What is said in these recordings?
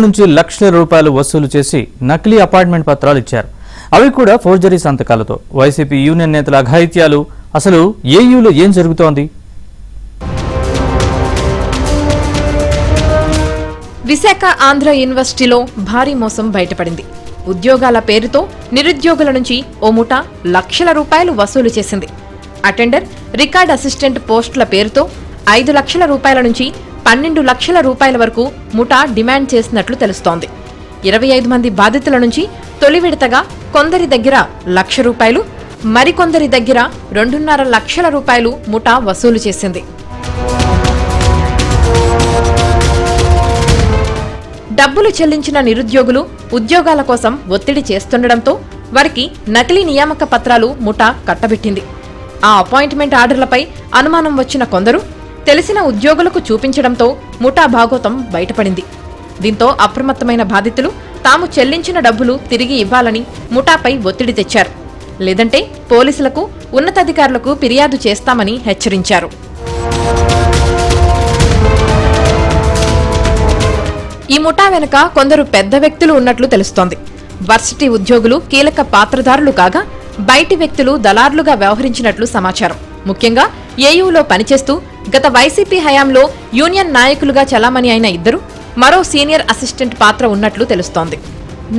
నుంచి లక్షల రూపాయలు వసూలు చేసి నకిలీ అపాయింట్మెంట్ పత్రాలు ఇచ్చారు. అవి కూడా ఫోర్జరీ సంతకాలతో. వైసీపీ యూనియన్ నేతల అఘాయిత్యాలు. అసలు ఏయూలో ఏం జరుగుతోంది? విశాఖ ఆంధ్ర యూనివర్సిటీలో భారీ మోసం బయటపడింది. ఉద్యోగాల పేరుతో నిరుద్యోగుల నుంచి ఓ ముఠా లక్షల రూపాయలు వసూలు చేసింది. అటెండర్, రికార్డ్ అసిస్టెంట్ పోస్టుల పేరుతో 5 లక్షల రూపాయల నుంచి 12 లక్షల రూపాయల వరకు ముఠా డిమాండ్ చేసినట్లు తెలుస్తోంది. 25 మంది బాధితుల నుంచి తొలి విడతగా కొందరి దగ్గర ₹1,00,000, మరికొందరి దగ్గర 2.5 లక్షల రూపాయలు ముఠా వసూలు చేసింది. డబ్బులు చెల్లించిన నిరుద్యోగులు ఉద్యోగాల కోసం ఒత్తిడి చేస్తుండటంతో వారికి నకిలీ నియామక పత్రాలు ముఠా కట్టబెట్టింది. ఆ అపాయింట్మెంట్ ఆర్డర్లపై అనుమానం వచ్చిన కొందరు తెలిసిన ఉద్యోగులకు చూపించడంతో ముఠా భాగోతం బయటపడింది. దీంతో అప్రమత్తమైన బాధితులు తాము చెల్లించిన డబ్బులు తిరిగి ఇవ్వాలని ముఠాపై ఒత్తిడి తెచ్చారు. లేదంటే పోలీసులకు, ఉన్నతాధికారులకు ఫిర్యాదు చేస్తామని హెచ్చరించారు. ఈ ముఠా వెనుక కొందరు పెద్ద వ్యక్తులు ఉన్నట్లు తెలుస్తోంది. వర్సిటీ ఉద్యోగులు కీలక పాత్రధారులు కాగా బయటి వ్యక్తులు దళార్లుగా వ్యవహరించినట్లు సమాచారం. ముఖ్యంగా ఏయూలో పనిచేస్తూ గత వైసీపీ హయాంలో యూనియన్ నాయకులుగా చలామణి అయిన ఇద్దరు, మరో సీనియర్ అసిస్టెంట్ పాత్ర ఉన్నట్లు తెలుస్తోంది.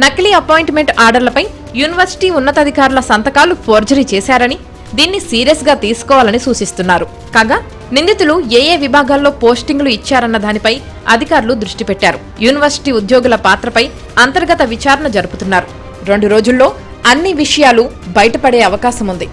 నకిలీ అపాయింట్మెంట్ ఆర్డర్లపై యూనివర్సిటీ ఉన్నతాధికారుల సంతకాలు ఫోర్జరీ చేశారని, దీన్ని సీరియస్ గా తీసుకోవాలని సూచిస్తున్నారు. కాగా నిందితులు ఏ విభాగాల్లో పోస్టింగ్లు ఇచ్చారన్న దానిపై అధికారులు దృష్టి పెట్టారు. యూనివర్సిటీ ఉద్యోగుల పాత్రపై అంతర్గత విచారణ జరుపుతున్నారు. 2 రోజుల్లో అన్ని విషయాలు బయటపడే అవకాశం ఉంది.